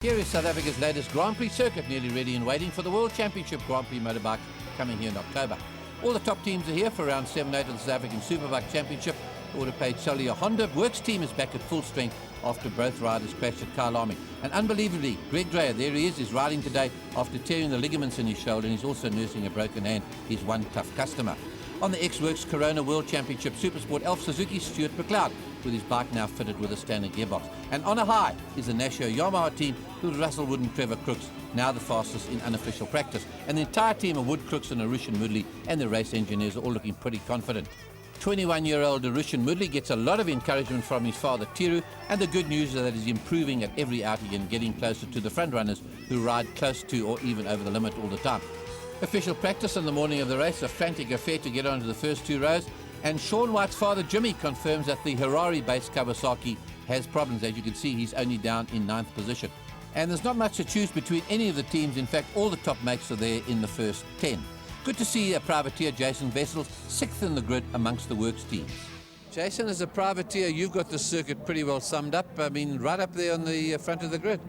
Here is South Africa's latest Grand Prix circuit, nearly ready and waiting for the World Championship Grand Prix motorbike coming here in October. All the top teams are here for round 7 8 of the South African Superbike Championship. Auto-paid Solia Honda Works team is back at full strength after both riders crashed at Kyalami. And unbelievably, Greg Dreyer, there he is riding today after tearing the ligaments in his shoulder, and he's also nursing a broken hand. He's one tough customer. On the X-Works Corona World Championship Supersport Elf Suzuki, Stuart McLeod, with his bike now fitted with a standard gearbox. And on a high is the Nashio Yamaha team with Russell Wood and Trevor Crooks, now the fastest in unofficial practice. And the entire team of Wood, Crooks and Arushan Mudley and the race engineers are all looking pretty confident. 21-year-old Arushan Mudley gets a lot of encouragement from his father Tiru, and the good news is that he's improving at every outing and getting closer to the front runners who ride close to or even over the limit all the time. Official practice on the morning of the race, a frantic affair to get onto the first 2 rows, and Sean White's father Jimmy confirms that the Harare-based Kawasaki has problems. As you can see, he's only down in 9th position. And there's not much to choose between any of the teams. In fact, all the top mates are there in the first 10. Good to see a privateer, Jason Vessels, 6th in the grid amongst the works teams. Jason, as a privateer, you've got the circuit pretty well summed up. I mean, right up there on the front of the grid.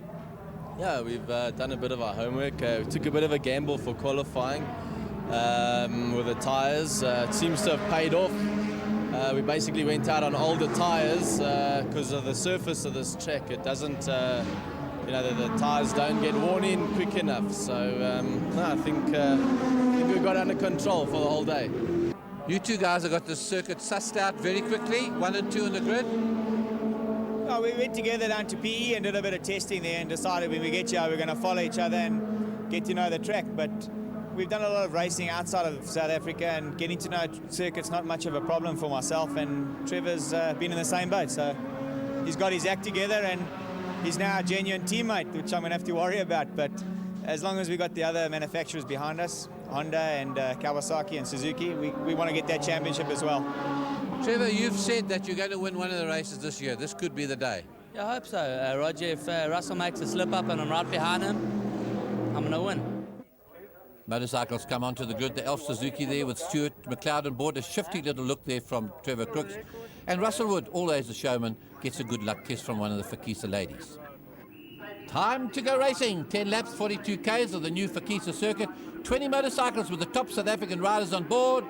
Yeah, we've done a bit of our homework. We took a bit of a gamble for qualifying with the tyres. It seems to have paid off. We basically went out on older tyres because of the surface of this track. It doesn't, the tyres don't get worn in quick enough. So no, I think we got under control for the whole day. You two guys have got the circuit sussed out very quickly, 1 and 2 in the grid. Oh, we went together down to PE and did a bit of testing there and decided when we get here we're going to follow each other and get to know the track. But we've done a lot of racing outside of South Africa, and getting to know circuit's not much of a problem for myself, and Trevor's been in the same boat, so he's got his act together and he's now a genuine teammate, which I'm going to have to worry about. But as long as we got the other manufacturers behind us, Honda and Kawasaki and Suzuki, we want to get that championship as well. Trevor, you've said that you're going to win one of the races this year. This could be the day. Yeah, I hope so. Roger, if Russell makes a slip up and I'm right behind him, I'm going to win. Motorcycles come onto the grid. The Elf Suzuki there with Stuart McLeod on board. A shifty little look there from Trevor Crooks. And Russell Wood, always a showman, gets a good luck kiss from one of the Phakisa ladies. Time to go racing. 10 laps, 42 Ks of the new Phakisa circuit. 20 motorcycles with the top South African riders on board.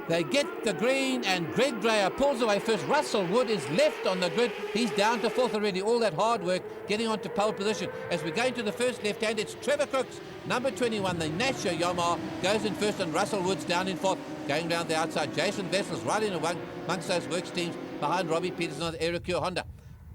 They get the green, and Greg Dreyer pulls away first. Russell Wood is left on the grid. He's down to 4th already. All that hard work getting onto pole position. As we go into the first left hand, it's Trevor Crooks, number 21, the Nashio Yamaha, goes in first, and Russell Wood's down in 4th. Going down the outside, Jason Vessels right in amongst those works teams behind Robbie Peterson on the Aerocure Honda.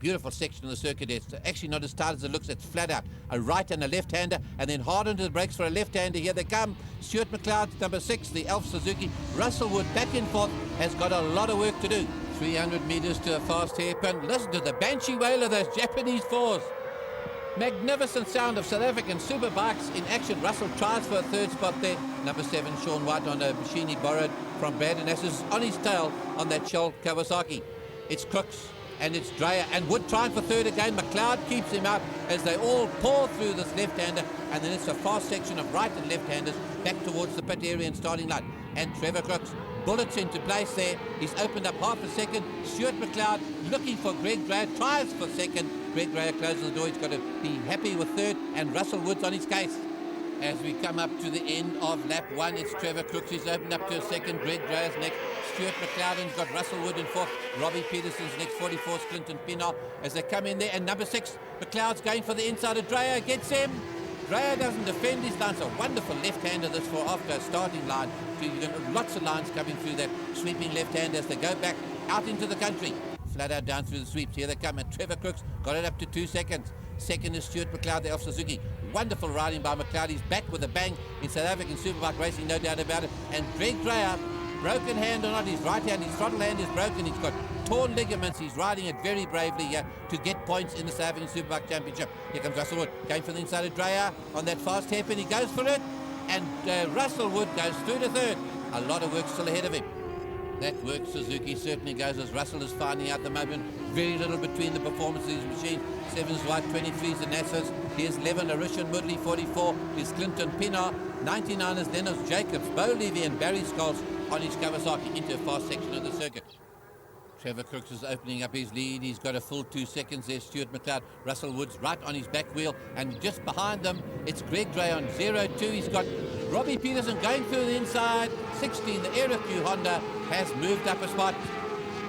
Beautiful section of the circuit. It's actually not as tight as it looks. It's flat out. A right and a left-hander, and then hard into the brakes for a left-hander. Here they come. Stuart McLeod, number 6, the Elf Suzuki. Russell Wood back in 4th, has got a lot of work to do. 300 metres to a fast hairpin. Listen to the banshee wail of those Japanese fours. Magnificent sound of South African Superbikes in action. Russell tries for a 3rd spot there. Number 7, Sean White on a machine he borrowed from Brad, and Asses on his tail on that Shell Kawasaki. It's Crooks. And it's Dreyer, and Wood trying for 3rd again. McLeod keeps him out as they all pour through this left-hander, and then it's a fast section of right and left-handers back towards the pit area and starting line. And Trevor Crooks bullets into place there. He's opened up half a second. Stuart McLeod looking for Greg Dreyer, tries for 2nd. Greg Dreyer closes the door. He's got to be happy with 3rd, and Russell Wood's on his case. As we come up to the end of lap 1, it's Trevor Crooks. He's opened up to a 2nd. Greg Dreyer's next. Stuart McLeod's got Russell Wood in 4th. Robbie Peterson's next. 44's Clinton Pienaar as they come in there. And number 6, McLeod's going for the inside of Dreyer. Gets him. Dreyer doesn't defend his line. It's a wonderful left-hander this for after a starting line. Lots of lines coming through that sweeping left-hand as they go back out into the country. Flat out down through the sweeps. Here they come. And Trevor Crooks got it up to 2 seconds. 2nd is Stuart McLeod, the Elf Suzuki. Wonderful riding by McLeod. He's back with a bang in South African Superbike racing, no doubt about it. And Greg Dreyer, broken hand or not, his right hand, his throttle hand is broken. He's got torn ligaments. He's riding it very bravely here to get points in the South African Superbike Championship. Here comes Russell Wood, going for the inside of Dreyer on that fast hairpin. He goes for it, and Russell Wood goes through to 3rd. A lot of work still ahead of him. That work Suzuki certainly goes, as Russell is finding out the moment. Very little between the performance of these machines. 7's White, 23's the Nassas. Here's 11, Arushan Mudley, 44 is Clinton Pienaar. 99 is Dennis Jacobs, Bo Levy and Barry Scholes on his Kawasaki into a fast section of the circuit. Trevor Crooks is opening up his lead. He's got a full 2 seconds there. Stuart McLeod, Russell Woods right on his back wheel, and just behind them it's Greg Gray on 0-2. He's got Robbie Peterson going through the inside. 16, the Aeroq Honda has moved up a spot.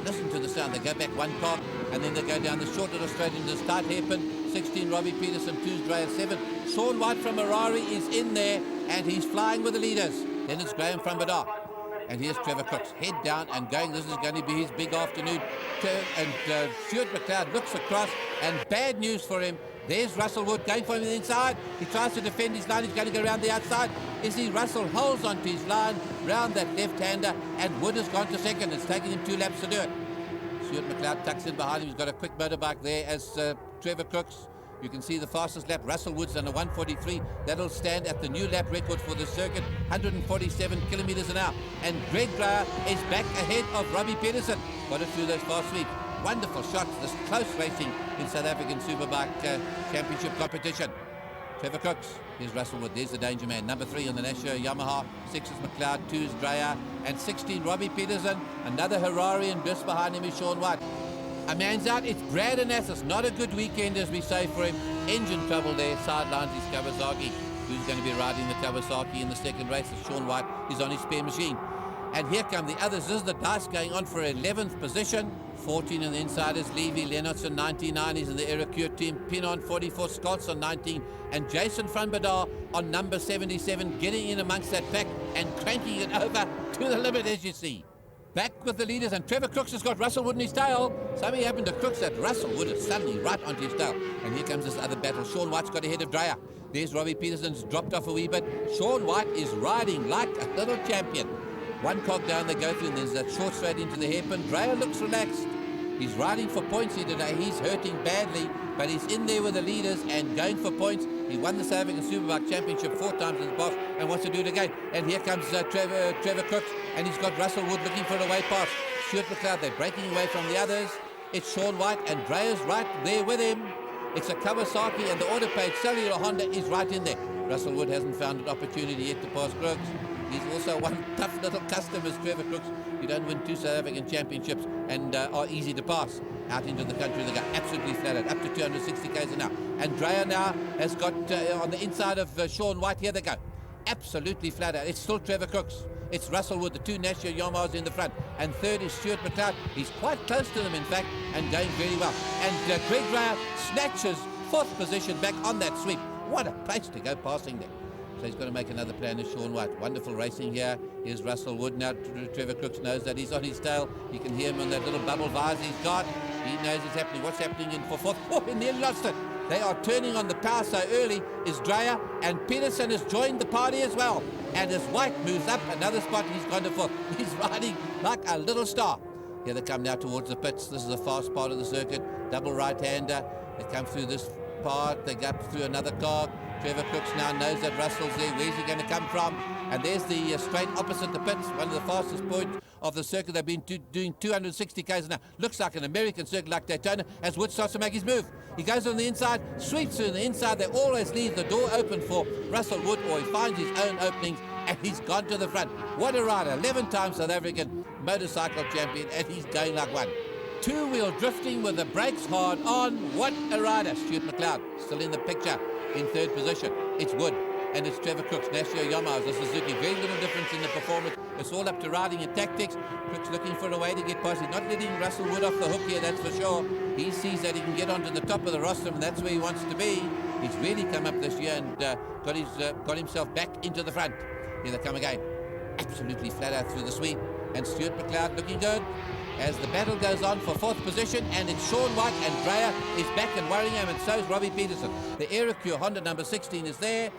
Listen to the sound. They go back one car and then they go down the short little straight into this tight hairpin. 16, Robbie Peterson, 2's Gray at 7. Sean White from Ferrari is in there and he's flying with the leaders. Then it's Graham from Badar. And here's Trevor Crooks, head down and going. This is going to be his big afternoon. And Stuart McLeod looks across, and bad news for him. There's Russell Wood going for him on the inside. He tries to defend his line. He's going to go around the outside. Russell holds onto his line, round that left-hander, and Wood has gone to second. It's taking him 2 laps to do it. Stuart McLeod tucks in behind him. He's got a quick motorbike there as Trevor Crooks. You can see the fastest lap, Russell Woods on a 1:43. That'll stand at the new lap record for the circuit, 147 kilometers an hour. And Greg Greyer is back ahead of Robbie Peterson. Got it through those fast sweeps. Wonderful shots, this close racing in South African Superbike Championship competition. Trevor Crooks, here's Russell Wood, there's the danger man. Number 3 on the Nashua Yamaha, 6 is McLeod, 2 is Greyer, and 16 Robbie Peterson. Another Harari, and just behind him is Sean White. A man's out, it's Brad Anassis. Not a good weekend, as we say, for him. Engine trouble there, sidelines his Kawasaki. Who's going to be riding the Kawasaki in the second race? Sean White is on his spare machine. And here come the others. This is the dice going on for 11th position. 14 in the insiders, Levy, Lennox 99. He's in the Aeroq team. Pin on 44, Scots on 19. And Jason van Badar on number 77, getting in amongst that pack and cranking it over to the limit, as you see. Back with the leaders, and Trevor Crooks has got Russell Wood in his tail. Something happened to Crooks that Russell Wood is suddenly right onto his tail. And here comes this other battle. Sean White's got ahead of Dreyer. There's Robbie Peterson's dropped off a wee bit. Sean White is riding like a little champion. One cog down they go through, and there's that short straight into the hairpin. Dreyer looks relaxed. He's riding for points here today. He's hurting badly, but he's in there with the leaders and going for points. He won the South African Superbike Championship 4 times in the past and wants to do it again. And here comes Trevor Crooks, and he's got Russell Wood looking for a way past. Stuart McLeod, they're breaking away from the others. It's Sean White, and Dreyer's right there with him. It's a Kawasaki, and the auto-paid cellular Honda is right in there. Russell Wood hasn't found an opportunity yet to pass Crooks. He's also one tough little customer, Trevor Crooks. You don't win 2 South African championships and are easy to pass. Out into the country, they go absolutely flat out, up to 260 k's an hour. And Dreyer now has got on the inside of Sean White. Here they go, absolutely flat out. It's still Trevor Crooks. It's Russell Wood, the 2 Nashua Yamahas in the front. And third is Stuart McLeod. He's quite close to them, in fact, and going very well. And Greg Greyer snatches 4th position back on that sweep. What a place to go passing there. So he's got to make another plan as Sean White. Wonderful racing here. Here's Russell Wood now. Trevor Crooks knows that he's on his tail. You can hear him on that little bubble visor he's got. He knows it's happening. What's happening in for 4th? Oh, he nearly lost it. They are turning on the power so early is Dreyer, and Peterson has joined the party as well. And as White moves up another spot, he's gone to 4th. He's riding like a little star. Here they come now towards the pits. This is a fast part of the circuit. Double right-hander. They come through this part. They go through another car. Trevor Crooks now knows that Russell's there. Where's he going to come from? And there's the straight opposite the pits, one of the fastest points of the circuit. They've been doing 260 k's an hour. Looks like an American circuit like Daytona as Wood starts to make his move. He goes on the inside, sweeps through the inside. They always leave the door open for Russell Wood, or he finds his own openings, and he's gone to the front. What a rider, 11 times South African motorcycle champion, and he's going like one. 2-wheel drifting with the brakes hard on. What a rider. Stuart McLeod still in the picture in 3rd position. It's Wood, and it's Trevor Crooks, Nashua Yamahas, the Suzuki. Very little difference in the performance. It's all up to riding and tactics. Crooks looking for a way to get past. He's not letting Russell Wood off the hook here, that's for sure. He sees that he can get onto the top of the roster, and that's where he wants to be. He's really come up this year and got himself back into the front. Here they come again. Absolutely flat out through the sweep. And Stuart McLeod looking good as the battle goes on for 4th position, and it's Sean White, and Dreyer is back and worrying him, and so is Robbie Peterson. The Aeroq Honda number 16 is there.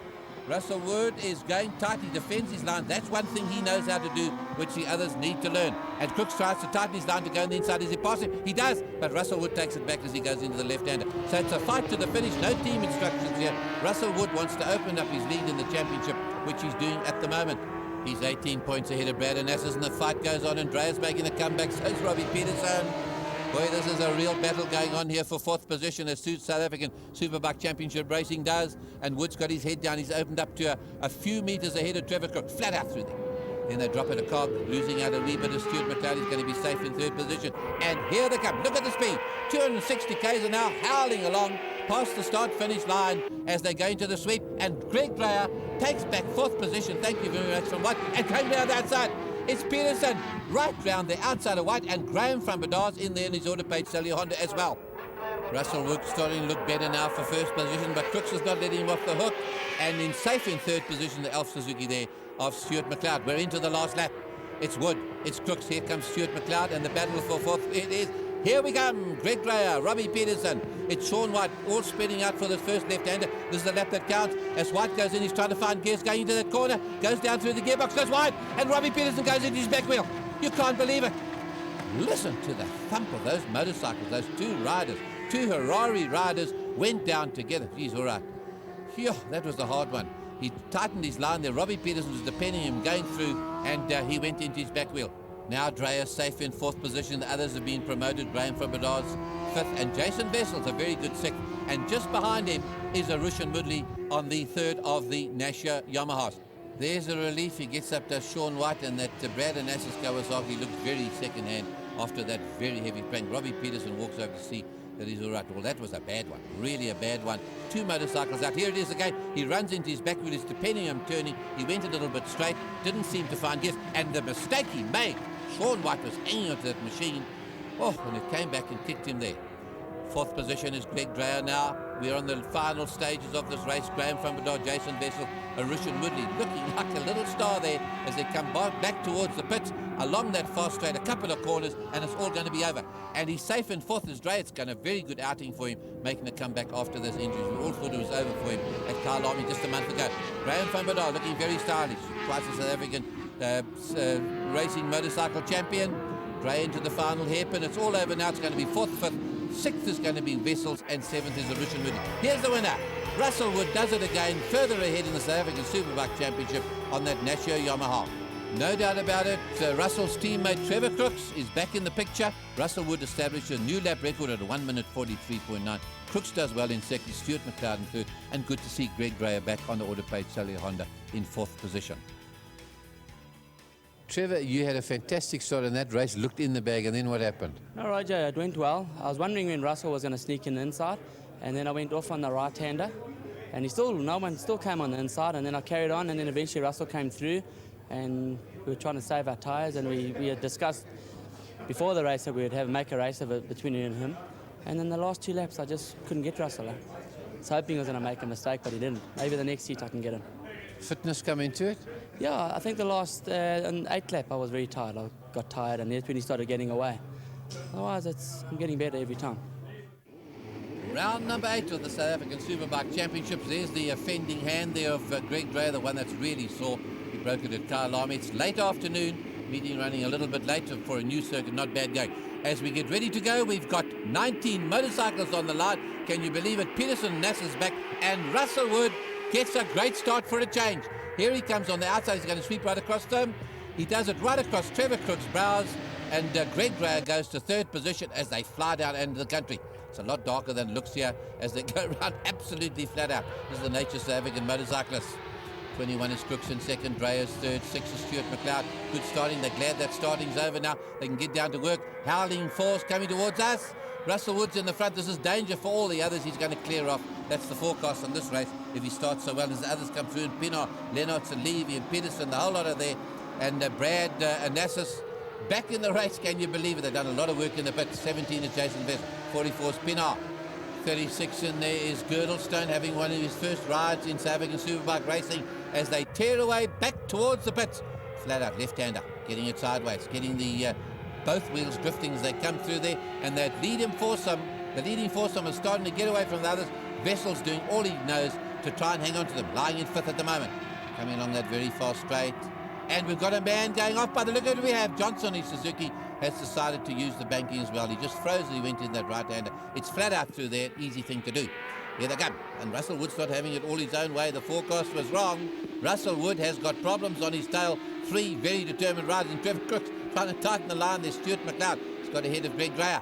Russell Wood is going tight. He defends his line. That's one thing he knows how to do, which the others need to learn. And Crooks tries to tighten his line to go on the inside. Is he passing? He does, but Russell Wood takes it back as he goes into the left-hander. So it's a fight to the finish. No team instructions here. Russell Wood wants to open up his lead in the championship, which he's doing at the moment. He's 18 points ahead of Brad Anassis, and the fight goes on, and Dreyer's making a comeback. So is Robbie Peterson. Boy, this is a real battle going on here for 4th position, as South African Superbike Championship Racing does. And Wood's got his head down. He's opened up to a few meters ahead of Trevor Crooks. Flat out through there. Then they drop it a cog, losing out a wee bit of Stuart McLeod. He's going to be safe in third position. And here they come. Look at the speed. 260 k's are now howling along past the start-finish line as they go into the sweep. And Greg Dreyer takes back fourth position. Thank you very much from White. And coming down the outside, it's Peterson right round the outside of White. And Graham from Bedard's in there in his auto-paid Sally Honda as well. Russell Wood starting to look better now for first position, but Crooks is not letting him off the hook. And in safe in third position, the Elf Suzuki there of Stuart McLeod. We're into the last lap. It's Wood, it's Crooks. Here comes Stuart McLeod, and the battle for fourth. It is. Here we come. Greg Dreyer, Robbie Peterson. It's Sean White, all spreading out for the first left-hander. This is the lap that counts. As White goes in, he's trying to find gears, going into that corner, goes down through the gearbox, goes wide, and Robbie Peterson goes into his back wheel. You can't believe it. Listen to the thump of those motorcycles. Those two riders, two Harari riders, went down together. Geez, all right. Phew, that was a hard one. He tightened his line there. Robbie Peterson was depending on him going through, and he went into his back wheel. Now Dreyer safe in fourth position. The others have been promoted. Graham from Bedard's fifth, and Jason Vessel's a very good sixth. And just behind him is Arushan Mudley on the third of the Nasher Yamahas. There's a relief. He gets up to Sean White, and that Brad Onassis Kawasaki looks very second-hand after that very heavy prank. Robbie Peterson walks over to see that he's all right. Well, that was a bad one, really a bad one. Two motorcycles out. Here it is again. He runs into his back wheel. He's depending on him turning. He went a little bit straight, didn't seem to find gears, and the mistake he made, Sean White was hanging onto that machine. Oh, and it came back and kicked him there. Fourth position is Greg Dreyer now. We're on the final stages of this race. Graham from Bedard, Jason Vessel, Arushan Woodley looking like a little star there as they come back towards the pits along that fast straight, a couple of corners, and it's all going to be over. And he's safe in fourth as Dreyer. It's going to be a very good outing for him, making a comeback after those injuries. We all thought it was over for him at Kyalami just a month ago. Graham van Bedard looking very stylish, twice a South African racing motorcycle champion. Dreyer into the final hairpin. It's all over now. It's going to be fourth, fifth. Sixth is going to be Vessels, and seventh is Arushan Wood. Here's the winner. Russell Wood does it again, further ahead in the South African Superbike Championship on that Nasher Yamaha. No doubt about it, Russell's teammate Trevor Crooks is back in the picture. Russell Wood established a new lap record at a 1 minute 43.9. Crooks does well in second, Stuart McLeod in third, and good to see Greg Dreyer back on the auto-paid Sally Honda in fourth position. Trevor, you had a fantastic start in that race, looked in the bag, and then what happened? No, Roger, it went well. I was wondering when Russell was going to sneak in the inside, and then I went off on the right-hander, and no one still came on the inside, and then I carried on, and then eventually Russell came through, and we were trying to save our tyres, and we had discussed before the race that we would make a race of it between me and him, and then the last two laps I just couldn't get Russell. I was hoping he was going to make a mistake, but he didn't. Maybe the next heat I can get him. Fitness come into it? Yeah, I think the last an 8th lap I was very tired. I got tired, and that's when he started getting away. Otherwise, I'm getting better every time. Round number 8 of the South African Superbike Championships. There's the offending hand there of Greg Dreyer, the one that's really sore. He broke it at Kyalami. It's late afternoon, meeting running a little bit late for a new circuit, not bad going. As we get ready to go, we've got 19 motorcycles on the line. Can you believe it? Peterson Nass's back, and Russell Wood gets a great start for a change. Here he comes on the outside. He's going to sweep right across to him. He does it right across Trevor Crook's brows, and Greg Dreyer goes to third position as they fly down into the country. It's a lot darker than it looks here as they go around absolutely flat out. This is the Nature South African motorcyclists. 21 is Crooks in second, Dreyer's third, 6 is Stuart McLeod. Good starting. They're glad that starting's over now. They can get down to work. Howling force coming towards us. Russell Wood's in the front. This is danger for all the others. He's going to clear off. That's the forecast on this race if he starts so well as the others come through. And Pinar, Lennox and Levy and Peterson, the whole lot are there. And Brad Onassis back in the race. Can you believe it? They've done a lot of work in the pit. 17 is Jason Vest. 44 is Pinar. 36 in there is Girdlestone, having one of his first rides in South African Superbike racing as they tear away back towards the pits. Flat out left-hander, getting it sideways, getting the both wheels drifting as they come through there, and that leading foursome is starting to get away from the others. Vessel's doing all he knows to try and hang on to them, lying in fifth at the moment. Coming along that very fast straight. And we've got a man going off by the look at it. We have Johnson in Suzuki has decided to use the banking as well. He just froze and he went in that right-hander. It's flat out through there, easy thing to do. Here they come. And Russell Wood's not having it all his own way. The forecast was wrong. Russell Wood has got problems on his tail. 3 very determined riders. And Trevor Crooks trying to tighten the line. There's Stuart McLeod. He's got ahead of Greg Dreyer.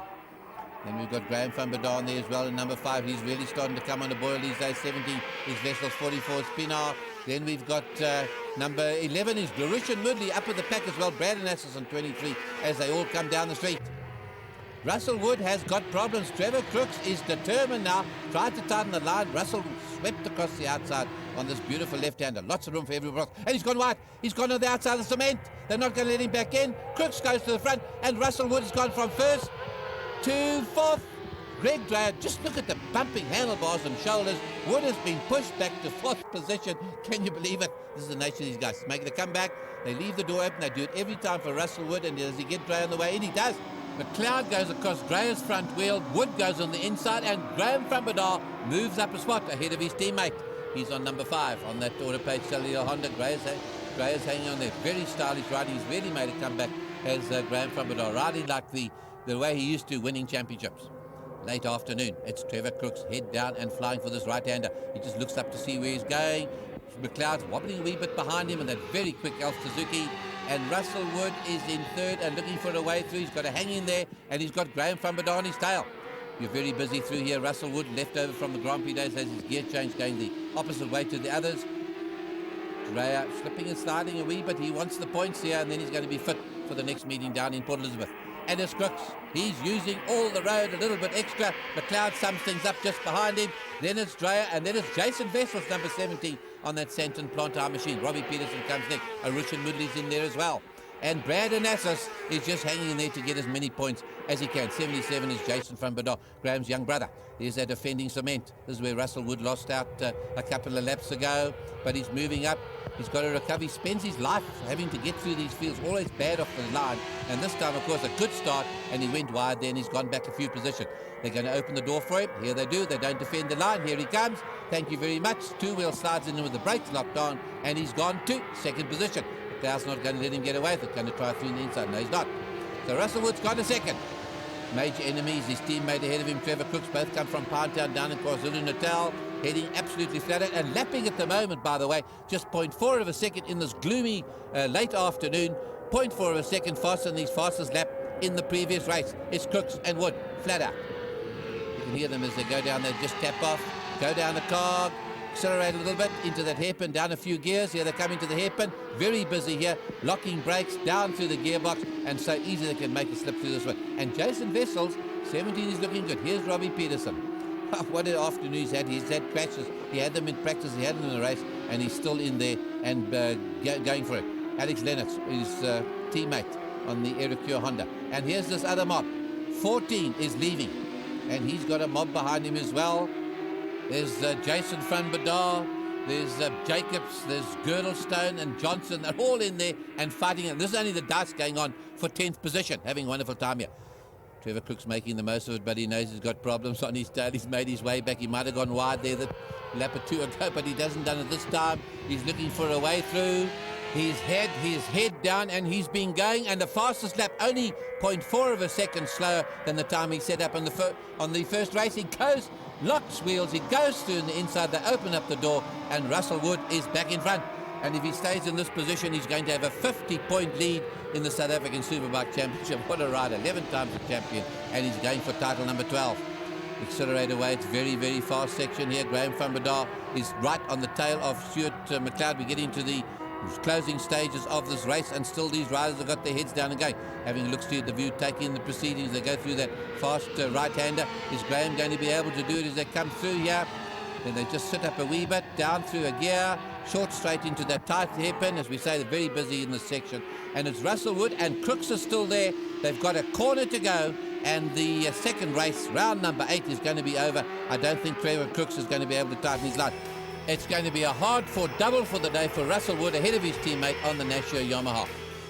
Then we've got Graham van Bedard there as well in number 5. He's really starting to come on the boil these days. 17 is Vessels, 44 is Pinar. Then we've got number 11 is Rushan Mudley up at the pack as well. Brad Nassus on 23 as they all come down the street. Russell Wood has got problems. Trevor Crooks is determined now. Tried to tighten the line. Russell swept across the outside on this beautiful left-hander. Lots of room for everyone else. And he's gone wide. He's gone on the outside of the cement. They're not going to let him back in. Crooks goes to the front. And Russell Wood has gone from first to fourth. Greg Dreyer, just look at the bumping handlebars and shoulders. Wood has been pushed back to fourth position. Can you believe it? This is the nature of these guys. Making a comeback. They leave the door open. They do it every time for Russell Wood. And does he get Dreyer on the way in? He does. McLeod goes across Dreyer's front wheel. Wood goes on the inside. And Graham Frambadar moves up a spot ahead of his teammate. He's on number 5 on that order page cellular Honda. Greyer's hanging on there. Very stylish riding. He's really made a comeback as Graham Frambadar, riding like the way he used to, winning championships. Late afternoon, it's Trevor Crooks head down and flying for this right-hander. He just looks up to see where he's going. McLeod's wobbling a wee bit behind him, and that very quick Elf Suzuki. And Russell Wood is in third and looking for a way through. He's got a hang in there, and he's got Graham Frambadar on his tail. You're very busy through here. Russell Wood, left over from the Grand Prix days, has his gear change going the opposite way to the others. Dreyer slipping and sliding a wee bit. He wants the points here, and then he's going to be fit for the next meeting down in Port Elizabeth. And it's Crooks. He's using all the road a little bit extra. McLeod sums things up just behind him. Then it's Dreyer, and then it's Jason Vessels, number 17, on that Santon Plantar machine. Robbie Peterson comes next. Rushan Mudley's in there as well. And Brad Nassus is just hanging in there to get as many points as he can. 77 is Jason Frambadar, Graham's young brother. There's that defending cement. This is where Russell Wood lost out a couple of laps ago, but he's moving up. He's got to recover. He spends his life having to get through these fields, always bad off the line. And this time, of course, a good start, and he went wide there, and he's gone back a few positions. They're going to open the door for him. Here they do. They don't defend the line. Here he comes. Thank you very much. Two-wheel slides in with the brakes locked on, and he's gone to second position. McLeod's not going to let him get away with it. Going to try through the inside. No, he's not. So Russell Wood's got a second. Major enemies, his teammate ahead of him, Trevor Crooks, both come from Pound Town down in KwaZulu-Natal, heading absolutely flat out and lapping at the moment, by the way, just 0.4 of a second in this gloomy late afternoon. 0.4 of a second faster than his fastest lap in the previous race. It's Crooks and Wood, flat out. You can hear them as they go down there, just tap off, go down the cog, accelerate a little bit into that hairpin, down a few gears. Here they're coming to the hairpin, very busy here, locking brakes down through the gearbox, and so easy they can make a slip through this one. And Jason Vessels, 17, is looking good. Here's Robbie Peterson. What an afternoon he's had. He's had crashes. He had them in practice, he had them in the race, and he's still in there and going for it. Alex Lennox, his teammate on the Aerocure Honda. And here's this other mob. 14 is leaving, and he's got a mob behind him as well. There's Jason Frambadar, there's Jacobs, there's Girdlestone and Johnson. They're all in there and fighting. And this is only the dice going on for 10th position, having a wonderful time here. Trevor Crooks making the most of it, but he knows he's got problems on his tail. He's made his way back. He might have gone wide there the lap or two ago, but he hasn't done it this time. He's looking for a way through. His head down, and he's been going, and the fastest lap only 0.4 of a second slower than the time he set up on the first race. He goes, locks wheels, he goes through in the inside, they open up the door, and Russell Wood is back in front. And if he stays in this position, he's going to have a 50-point lead in the South African Superbike Championship. What a rider, 11 times a champion, and he's going for title number 12. Accelerate away, it's very, very fast section here. Graham Frambadar is right on the tail of Stuart McLeod. We get into the closing stages of this race, and still these riders have got their heads down and going. Having a look at the view, taking the proceedings, they go through that fast right-hander. Is Graham going to be able to do it as they come through here? Then they just sit up a wee bit, down through a gear, short straight into that tight hairpin. As we say, they're very busy in this section. And it's Russell Wood, and Crooks is still there. They've got a corner to go, and the second race, round number 8, is going to be over. I don't think Trevor Crooks is going to be able to tighten his line. It's going to be a hard-fought double for the day for Russell Wood ahead of his teammate on the Nashua Yamaha.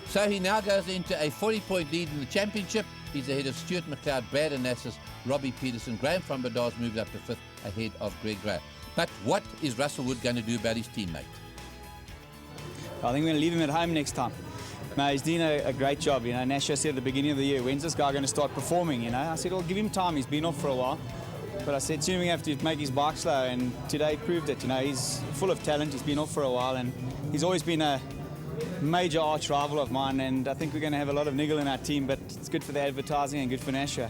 So he now goes into a 40-point lead in the championship. He's ahead of Stuart McLeod, Brad Nassus, Robbie Peterson. Graham Frambadar moved up to 5th ahead of Greg Gray. But what is Russell Wood going to do about his teammate? I think we're going to leave him at home next time. No, he's doing a great job. You know, Nashua said at the beginning of the year, when's this guy going to start performing? You know, I said, well, give him time. He's been off for a while. But I said, soon we have to make his bike slow, and today proved it. You know, he's full of talent. He's been off for a while, and he's always been a major arch rival of mine, and I think we're going to have a lot of niggle in our team, but it's good for the advertising and good for Nashua.